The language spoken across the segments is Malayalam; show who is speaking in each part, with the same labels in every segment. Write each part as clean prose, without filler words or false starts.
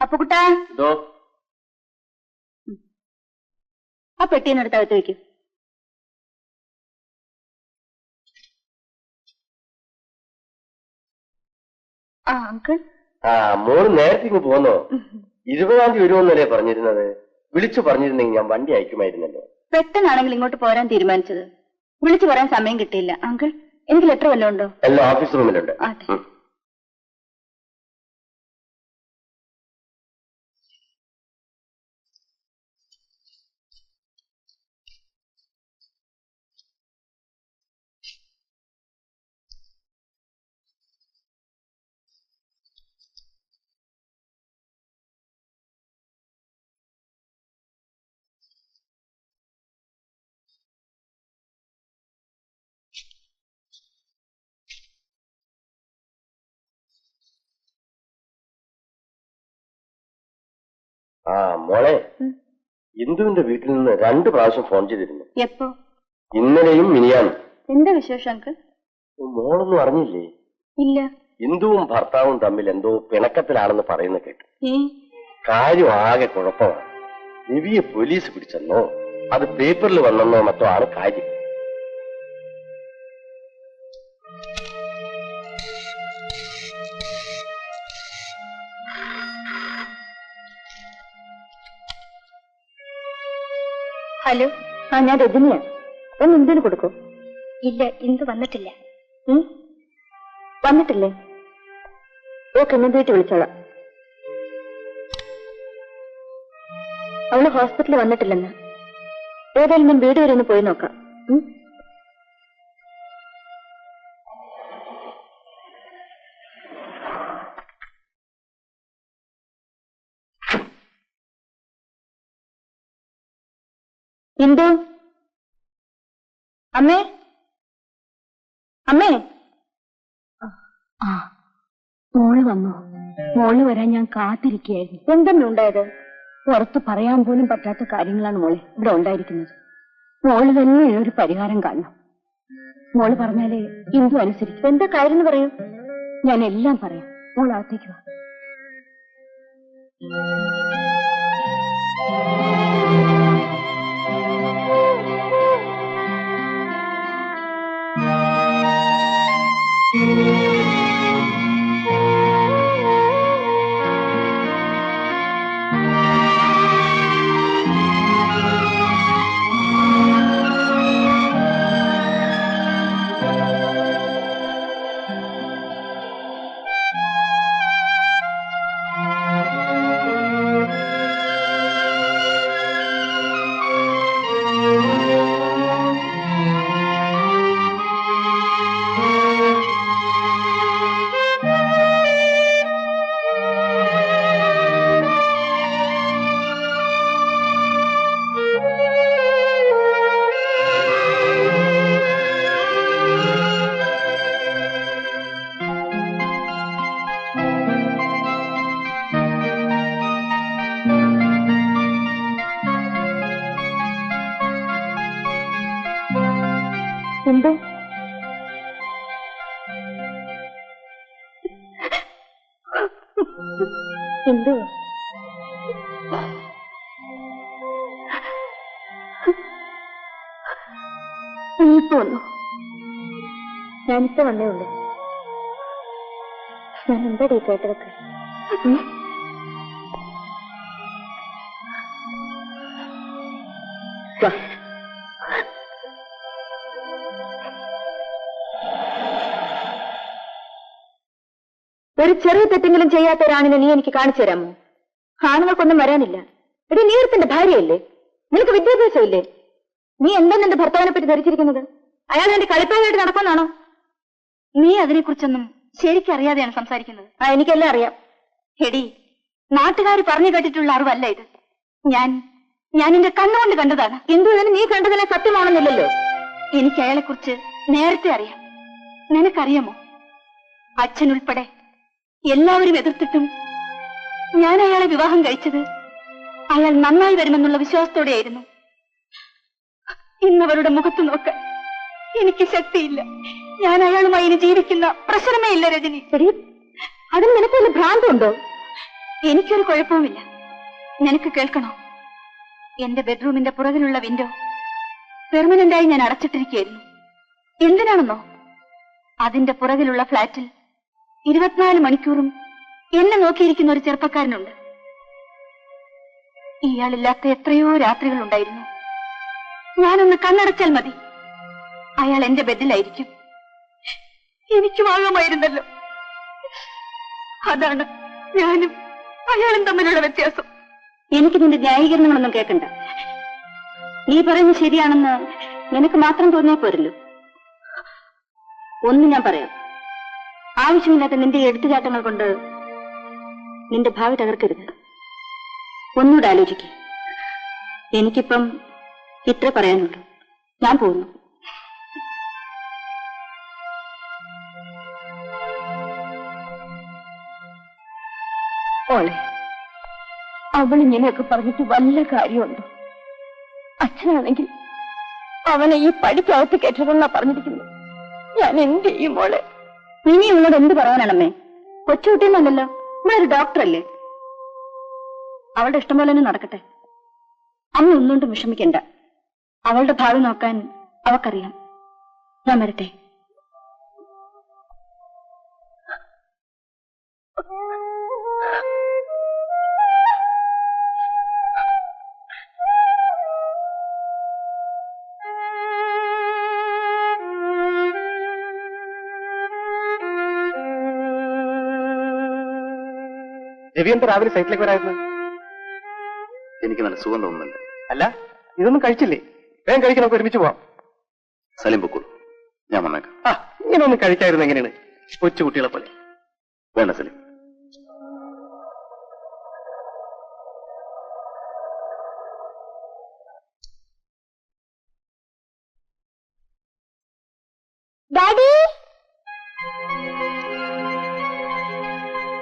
Speaker 1: അപ്പുകുട്ടാ, ആ പെട്ടിയെന്നെടുത്ത് അകത്ത് വയ്ക്കൂ. ആ അങ്കിൾ.
Speaker 2: മോള് നേരത്തെ ഇങ്ങ് പോന്നോ? 20-ാം തീയതി വരുമെന്നല്ലേ പറഞ്ഞിരുന്നത്? വിളിച്ചു പറഞ്ഞിരുന്നെങ്കിൽ ഞാൻ വണ്ടി അയക്കുമായിരുന്നല്ലോ.
Speaker 1: പെട്ടെന്നാണെങ്കിൽ ഇങ്ങോട്ട് പോരാൻ തീരുമാനിച്ചത്. വിളിച്ചു പറയാൻ സമയം കിട്ടിയില്ല. അങ്കിൾ, എനിക്ക് ലെറ്റർ വല്ലതും ഉണ്ടോ?
Speaker 2: എല്ലാം ഓഫീസ് റൂമിലുണ്ട്. മോളെ, ഇന്ദുവിന്റെ വീട്ടിൽ നിന്ന് 2 പ്രാവശ്യം ഫോൺ ചെയ്തിരുന്നു.
Speaker 1: എപ്പോ?
Speaker 2: ഇന്നലെയും മിനിയാന്നും.
Speaker 1: എന്താ വിശേഷം അങ്കിൾ?
Speaker 2: മോളൊന്നും അറിഞ്ഞില്ലേ?
Speaker 1: ഇല്ല.
Speaker 2: ഇന്ദുവും ഭർത്താവും തമ്മിൽ എന്തോ പിണക്കത്തിലാണെന്ന് പറയുന്ന കേട്ടു. കാര്യം ആകെ കുഴപ്പമാണ്. നിവിയെ പോലീസ് പിടിച്ചെന്നോ അത് പേപ്പറിൽ വന്നെന്നോ മറ്റോ ആണ് കാര്യം.
Speaker 1: ഹലോ, ഞാൻ രജനിയാ. ഒന്ന് ഇന്ദുവിന് കൊടുക്കൂ. ഇല്ല, ഇന്ദു വന്നിട്ടില്ല. വന്നിട്ടില്ലേ? ഓക്കെ, ഞാൻ വീട്ടിൽ വിളിച്ചോളാം. അവള് ഹോസ്പിറ്റലിൽ വന്നിട്ടില്ലെന്ന്. ഏതായാലും ഞാൻ വീട് വരെ ഒന്ന് പോയി നോക്കാം. ഇന്ദു, അമ്മേ, അമ്മേ.
Speaker 3: മോള് വന്നു. മോള് വരാൻ ഞാൻ കാത്തിരിക്കുകയായിരുന്നു.
Speaker 1: എന്തെങ്കിലും ഉണ്ടായത്?
Speaker 3: പുറത്ത് പറയാൻ പോലും പറ്റാത്ത കാര്യങ്ങളാണ് മോളെ ഇവിടെ ഉണ്ടായിരിക്കുന്നത്. മോള് തന്നെ ഒരു പരിഹാരം കാണണം. മോള് പറഞ്ഞാലേ ഇന്ദു അനുസരിക്കും.
Speaker 1: എന്താ കാര്യം എന്ന് പറയൂ.
Speaker 3: ഞാൻ എല്ലാം പറയാം. മോൾ അകത്തേക്ക് വാ.
Speaker 1: ഇന്ദു, ഇന്ദു, നീ പോന്നു. ഞാനിപ്പോ വന്നേ ഉള്ളൂ. ഞാൻ എന്താടി കേട്ടതൊക്കെ? ഒരു ചെറിയ തെറ്റെങ്കിലും ചെയ്യാത്ത ഒരാണിനെ നീ എനിക്ക് കാണിച്ചു തരാമോ? ആണുങ്ങൾക്കൊന്നും വരാനില്ല. എടി, നീ ഒരുത്തിന്റെ ഭാര്യയല്ലേ? നിനക്ക് വിദ്യാഭ്യാസം ഇല്ലേ? നീ എന്താണ് എന്റെ ഭർത്താവിനെ പറ്റി ധരിച്ചിരിക്കുന്നത്? അയാൾ എന്റെ കളിപ്പാതായിട്ട് നടക്കുമെന്നാണോ? നീ അതിനെക്കുറിച്ചൊന്നും ശരിക്കും അറിയാതെയാണ് സംസാരിക്കുന്നത്. എനിക്കെല്ലാം അറിയാം. എടി, നാട്ടുകാർ പറഞ്ഞു കേട്ടിട്ടുള്ള അറിവല്ല ഇത്. ഞാൻ എന്റെ കണ്ണുകൊണ്ട് കണ്ടതാണ്. എന്തുവെന്ന് നീ കണ്ടതെല്ലാം സത്യമാണെന്നില്ലല്ലോ. എനിക്ക് അയാളെ കുറിച്ച് നേരത്തെ അറിയാം. നിനക്കറിയാമോ? അച്ഛനുൾപ്പെടെ എല്ലാവരും എതിർത്തിട്ടും ഞാൻ അയാളെ വിവാഹം കഴിച്ചത് അയാൾ നന്നായി വരുമെന്നുള്ള വിശ്വാസത്തോടെയായിരുന്നു. ഇന്നവരുടെ മുഖത്ത് നോക്കാൻ എനിക്ക് ശക്തിയില്ല. ഞാൻ അയാളുമായി ഇനി ജീവിക്കുന്ന പ്രശ്നമേ ഇല്ല രജനി. അതിന് നിനക്ക് വല്ല ഭ്രാന്തുണ്ടോ? എനിക്കൊരു കുഴപ്പവുമില്ല. നിനക്ക് കേൾക്കണോ? എന്റെ ബെഡ്റൂമിന്റെ പുറകിലുള്ള വിൻഡോ പെർമനന്റായി ഞാൻ അടച്ചിട്ടിരിക്കുകയായിരുന്നു. എന്തിനാണെന്നോ? അതിന്റെ പുറകിലുള്ള ഫ്ലാറ്റിൽ 24 മണിക്കൂറും എന്നെ നോക്കിയിരിക്കുന്ന ഒരു ചെറുപ്പക്കാരനുണ്ട്. ഇയാളില്ലാത്ത എത്രയോ രാത്രികൾ ഉണ്ടായിരുന്നു. ഞാനൊന്ന് കണ്ണടച്ചാൽ മതി, അയാൾ എന്റെ ബെഡിലായിരിക്കും. എനിക്കും ആകാമായിരുന്നല്ലോ. അതാണ് ഞാനും അയാളും തമ്മിലുള്ള വ്യത്യാസം. എനിക്ക് നിന്റെ ന്യായീകരണങ്ങളൊന്നും കേൾക്കണ്ട. നീ പറയുന്നത് ശരിയാണെന്ന് നിനക്ക് മാത്രം തോന്നിയാൽ പോരല്ലോ. ഒന്ന് ഞാൻ പറയാം, ആവശ്യമില്ലാത്ത നിന്റെ എടുത്തുചാട്ടങ്ങൾ കൊണ്ട് നിന്റെ ഭാവി തകർക്കരുത്. ഒന്നുകൂടെ ആലോചിക്കുക. എനിക്കിപ്പം ഇത്ര പറയാനുള്ളൂ. ഞാൻ പോകുന്നു.
Speaker 3: ഓളെ, അവളിങ്ങനെയൊക്കെ പറഞ്ഞിട്ട് വല്ല കാര്യമുണ്ടോ? അച്ഛനാണെങ്കിൽ അവനെ ഈ പടിക്കകത്ത് കെട്ടണമെന്നാ പറഞ്ഞിരിക്കുന്നു. ഞാൻ എന്ത് ചെയ്യും മോളെ?
Speaker 1: ഇനി ഇവളോട് എന്ത് പറയാനാണമ്മേ? കൊച്ചുകുട്ടിയെന്നല്ലല്ലോ, നമ്മളൊരു ഡോക്ടറല്ലേ. അവളുടെ ഇഷ്ടം പോലെ തന്നെ നടക്കട്ടെ. അമ്മ ഒന്നുകൊണ്ടും വിഷമിക്കണ്ട. അവളുടെ ഭാവി നോക്കാൻ അവക്കറിയാം. ഞാൻ വരട്ടെ.
Speaker 2: രവി എന്താ രാവിലെ സൈറ്റിലേക്ക് വരായിരുന്നു? എനിക്ക് നല്ല സുഖം തോന്നുന്നുണ്ട്. അല്ല, ഇതൊന്നും കഴിച്ചില്ലേ? വേഗം കഴിക്കാൻ, നമുക്ക് ഒരുമിച്ച് പോവാം. സലീം പൊക്കോളൂ, ഞാൻ വന്നേക്കാം. ഇങ്ങനെ ഒന്നും കഴിക്കായിരുന്നു എങ്ങനെയാണ്? കൊച്ചു കുട്ടികളെ പോലെ. വേണ്ട സലീം.
Speaker 1: ഡാഡി,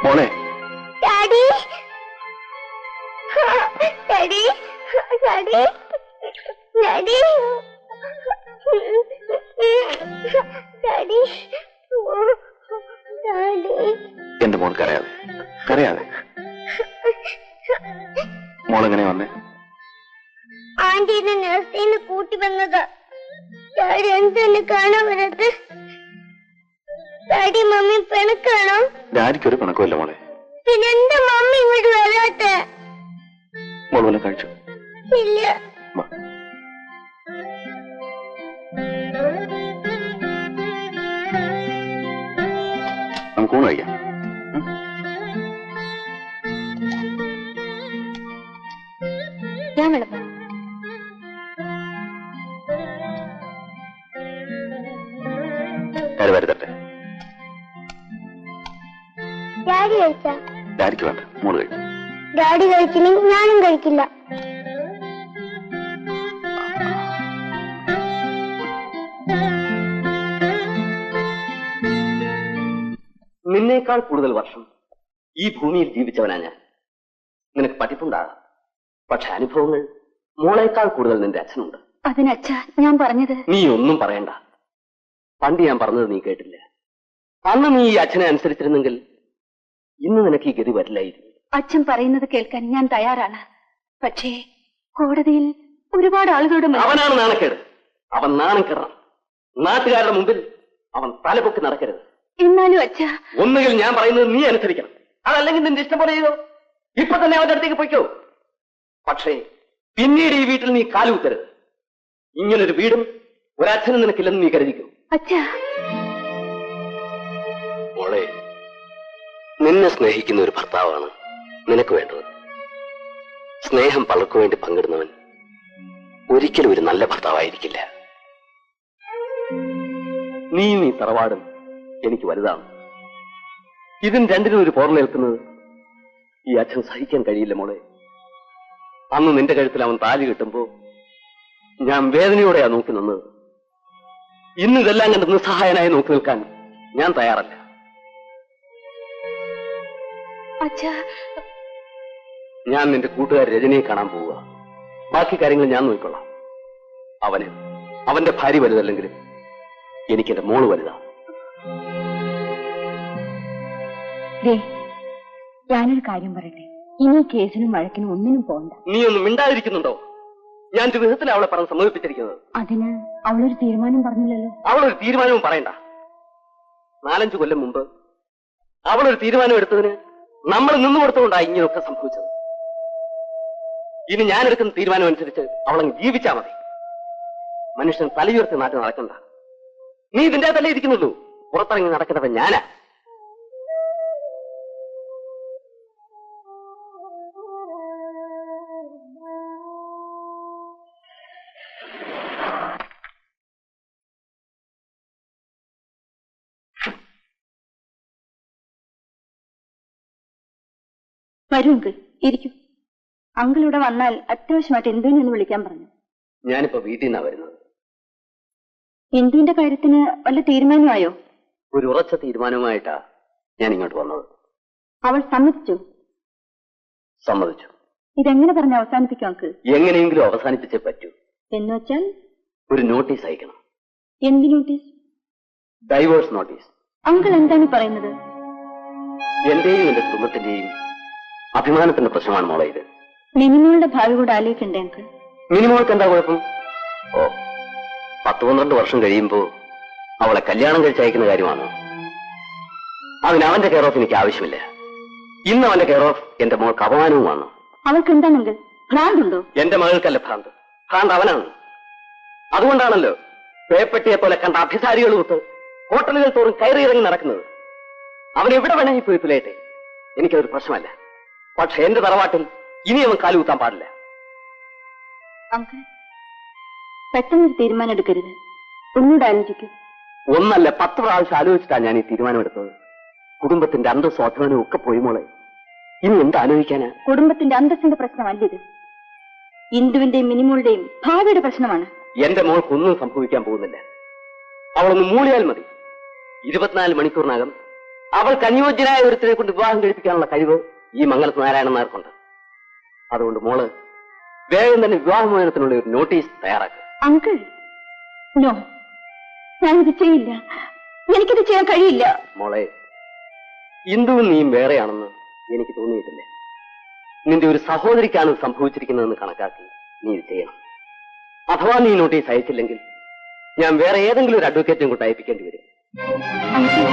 Speaker 2: മോളെ.
Speaker 1: Daddy, daddy, daddy, daddy, daddy, daddy.
Speaker 2: എന്റെ മോൾ കരയാതെ, കരയാതെ. മോളെങ്ങനെ വന്നേ?
Speaker 1: ആന്റീനെ നഴ്സിന്ന് കൂട്ടി വന്നതാ. ഡാഡി എന്തെന്നെ കാണാൻ വരത്? Daddy mummy പിണക്കാണോ?
Speaker 2: ഡാഡിക്കൊരു പിണക്കമില്ല മോളെ.
Speaker 1: പിന്നെ എന്താ മമ്മി ഇങ്ങോട്ട് വരാത്ത?
Speaker 2: മോൾ വല്ല കഴിച്ചു?
Speaker 1: ഇല്ല.
Speaker 2: നമുക്ക് ഊണ് കഴിക്കാം.
Speaker 1: ഞാൻ വിളമ്പാം.
Speaker 2: വരട്ടെ.
Speaker 1: ഡാഡി കഴിച്ചാ?
Speaker 2: ഡാഡിക്ക് വേണ്ട, മോള് കഴിക്കും.
Speaker 1: ഡാഡി കഴിച്ചില്ലെങ്കിൽ ഞാനും കഴിക്കില്ല.
Speaker 2: നിന്നേക്കാൾ കൂടുതൽ വർഷം ഈ ഭൂമിയിൽ ജീവിച്ചവനാ ഞാൻ. നിനക്ക് പഠിപ്പുണ്ടാകാം, പക്ഷെ അനുഭവങ്ങൾ മോളേക്കാൾ കൂടുതൽ നിന്റെ അച്ഛനുണ്ട്.
Speaker 1: അതിനച്ഛാ ഞാൻ പറഞ്ഞത്.
Speaker 2: നീ ഒന്നും പറയണ്ട. പണ്ട് ഞാൻ പറഞ്ഞത് നീ കേട്ടില്ല. അന്ന് നീ ഈ അച്ഛനെ അനുസരിച്ചിരുന്നെങ്കിൽ ഇന്ന് നിനക്ക് ഈ ഗതി വരില്ലായിരുന്നു.
Speaker 1: അച്ഛൻ പറയുന്നത് കേൾക്കാൻ ഞാൻ തയ്യാറാണ്. പക്ഷേ കോടതിയിൽ ഒരുപാട് ആളുകളുടെ
Speaker 2: അവനാണ് നാണക്കേട്. അവൻ നാണം കെടണം. നാട്ടുകാരുടെ മുമ്പിൽ അവൻ തലപൊക്കി നടക്കരുത്.
Speaker 1: എന്നാലും അച്ഛാ,
Speaker 2: ഒന്നുകിൽ ഞാൻ പറയുന്നത് നീ അനുസരിക്കണം, അതല്ലെങ്കിൽ നിന്റെ ഇഷ്ടം പോലെ ചെയ്തോ. ഇപ്പൊ തന്നെ അവന്റെ അടുത്തേക്ക് പൊയ്ക്കോ. പക്ഷേ പിന്നീട് ഈ വീട്ടിൽ നീ കാലുകുത്തരുത്. ഇങ്ങനൊരു വീടും ഒരച്ഛനും നിനക്കില്ലെന്ന് നീ കരുതിക്കോ.
Speaker 1: അച്ഛാ,
Speaker 2: മോളെ, നിന്നെ സ്നേഹിക്കുന്ന ഒരു ഭർത്താവാണ് നിനക്ക് വേണ്ടത്. സ്നേഹം പലർക്കു വേണ്ടി പങ്കിടുന്നവൻ ഒരിക്കലും ഒരു നല്ല ഭർത്താവായിരിക്കില്ല. നീ തറവാടും എനിക്ക് വലുതാണ്. ഇതിന് രണ്ടിനും ഒരു പോറലേൽക്കുന്നത് ഈ അച്ഛൻ സഹിക്കാൻ കഴിയില്ല മോളെ. അന്ന് നിന്റെ കഴുത്തിൽ അവൻ താലി കിട്ടുമ്പോ ഞാൻ വേദനയോടെയാ നോക്കി നിന്നത്. ഇന്ന് ഇതെല്ലാം കണ്ട് നിസ്സഹായനായി നോക്കി നിൽക്കാൻ ഞാൻ തയ്യാറല്ല. ഞാൻ നിന്റെ കൂട്ടുകാർ രജനിയെ കാണാൻ പോവുക. ബാക്കി കാര്യങ്ങൾ ഞാൻ നോക്കിക്കൊള്ളാം. അവന്റെ ഭാര്യ വലുതല്ലെങ്കിലും എനിക്ക് എന്റെ മോള് വലുതാണ്.
Speaker 3: ഞാനൊരു കാര്യം പറയട്ടെ, ഇനി കേസിനും വഴക്കിനും ഒന്നിനും പോകണ്ട.
Speaker 2: നീ ഒന്നും മിണ്ടാതിരിക്കുന്നുണ്ടോ? ഞാൻ ഒരു വിധത്തിൽ അവളെ പറഞ്ഞ് സമ്മതിപ്പിച്ചിരിക്കുന്നത്.
Speaker 3: അതിന് അവളൊരു തീരുമാനം പറഞ്ഞില്ലല്ലോ.
Speaker 2: അവളൊരു തീരുമാനവും പറയണ്ട. 4-5 കൊല്ലം മുമ്പ് അവളൊരു തീരുമാനം എടുത്തതിന് നമ്മൾ നിന്നു കൊടുത്തുകൊണ്ടാണ് ഇങ്ങനെയൊക്കെ സംഭവിച്ചത്. ഇനി ഞാൻ എടുക്കുന്ന തീരുമാനം അനുസരിച്ച് അവളങ്ങ് ജീവിച്ചാ മതി. മനുഷ്യൻ തലയുയർത്തി നാട്ടിൽ നടക്കണ്ട. നീ ഇതിന്റെ തലേ ഇരിക്കുന്നുള്ളൂ. പുറത്തിറങ്ങി നടക്കുന്നവൻ ഞാനാ.
Speaker 1: വരൂ അങ്കിൾ, ഇരിക്കൂ. അങ്കിൾ ഇവിടെ വന്നാൽ അത്യാവശ്യമായിട്ട് എന്തിനൊന്ന് വിളിക്കാൻ പറഞ്ഞു.
Speaker 2: ഞാനിപ്പോ വീട്ടിൽ നിന്നാ വരുന്നത്.
Speaker 1: എന്തിന്റെ കാര്യത്തിന് വല്ല തീരുമാനമായോ?
Speaker 2: ഒരു ഉറച്ച തീരുമാനവുമായിട്ടാ ഞാൻ ഇങ്ങോട്ട് വന്നത്.
Speaker 1: അവൾ സമ്മതിച്ചു?
Speaker 2: സമ്മതിച്ചു.
Speaker 1: ഇതെങ്ങനെ പറഞ്ഞ് അവസാനിപ്പിക്കും അങ്കിൾ?
Speaker 2: എങ്ങനെയെങ്കിലും അവസാനിപ്പിച്ചേ പറ്റൂ.
Speaker 1: എന്നുവെച്ചാൽ?
Speaker 2: ഒരു നോട്ടീസ് അയക്കണം.
Speaker 1: എന്ത് നോട്ടീസ്?
Speaker 2: Diverse notice.
Speaker 1: അങ്കിൾ എന്താണ് പറയുന്നത്?
Speaker 2: എന്റെയും എന്റെ കുടുംബത്തിന്റെയും അഭിമാനത്തിന്റെ പ്രശ്നമാണ് മോളെ ഇത്.
Speaker 1: മിനിമോളുടെ ഭാവി കൂടെ ആലോചിക്കണ്ടേ അങ്കിൾ?
Speaker 2: മിനിമോൾക്ക് എന്താ കുഴപ്പം? ഓ, 10-12 വർഷം കഴിയുമ്പോ അവളെ കല്യാണം കഴിച്ചയക്കുന്ന കാര്യമാണ്. അതിന് അവന്റെ കെയർ ഓഫ് എനിക്ക് ആവശ്യമില്ല. ഇന്ന് അവന്റെ കെയർ ഓഫ് എന്റെ മോൾക്ക് അപമാനവുമാണ്.
Speaker 1: അവൾക്ക് എന്താണെങ്കിൽ ഭ്രാന്തുണ്ടോ?
Speaker 2: എന്റെ മകൾക്കല്ല ഭ്രാന്ത്. ഭ്രാന്ത് അവനാണ്. അതുകൊണ്ടാണല്ലോ പേപ്പട്ടിയെ പോലെ കണ്ട അഭിസാരികൾ കൂട്ട് ഹോട്ടലുകൾ തോറും കയറിയിറങ്ങി നടക്കുന്നത്. അവൻ എവിടെ വേണമെങ്കിൽ പോയി തുലയട്ടെ, എനിക്കതൊരു പ്രശ്നമല്ല. പക്ഷെ എന്റെ തറവാട്ടിൽ ഇനി അവൻ കാലുകുത്താൻ പാടില്ല.
Speaker 1: അങ്കിൾ, പെട്ടെന്നൊരു തീരുമാനം എടുക്കരുത്. ഒന്നുകൂടെ ആലോചിക്കൂ.
Speaker 2: ഒന്നല്ല 10 പ്രാവശ്യം ആലോചിച്ചിട്ടാണ് ഞാൻ ഈ തീരുമാനമെടുത്തത്. കുടുംബത്തിന്റെ അന്തസ്വാധ്വാനവും ഒക്കെ പോയി മോളെ. ഇനി എന്ത് ആലോചിക്കാനാ?
Speaker 1: കുടുംബത്തിന്റെ അന്തസ്സിന്റെ പ്രശ്നമല്ല ഇത്. ഇന്ദുവിന്റെയും മിനിമോളുടെയും ഭാവിയുടെ പ്രശ്നമാണ്.
Speaker 2: എന്റെ മോൾക്കൊന്നും സംഭവിക്കാൻ പോകുന്നില്ല. അവളൊന്ന് മൂളിയാൽ മതി. 24 മണിക്കൂറിനകം അവൾക്ക് അനുയോജ്യനായ ഒരുത്തിനെ കൊണ്ട് വിവാഹം കഴിപ്പിക്കാനുള്ള കഴിവ് ഈ മംഗലത്ത് നാരായണൻ നായർക്കുണ്ട്. അതുകൊണ്ട് മോള് വേഗം തന്നെ വിവാഹമോചനത്തിനുള്ള ഒരു നോട്ടീസ് തയ്യാറാക്കുക.
Speaker 1: അങ്കിൾ, നോ, ഞാനിത് ചെയ്യില്ല. എനിക്കിത് ചെയ്യാൻ കഴിയില്ല.
Speaker 2: മോളെ, ഇന്ദുവും നീയും വേറെയാണെന്ന് എനിക്ക് തോന്നിയിട്ടില്ല. നിന്റെ ഒരു സഹോദരിക്കാണ് സംഭവിച്ചിരിക്കുന്നതെന്ന് കണക്കാക്കി നീ ഇത് ചെയ്യണം. അഥവാ നീ നോട്ടീസ് അയച്ചില്ലെങ്കിൽ ഞാൻ വേറെ ഏതെങ്കിലും ഒരു അഡ്വക്കേറ്റും കൊണ്ട് അയപ്പിക്കേണ്ടി വരും.
Speaker 1: അങ്കിൾ,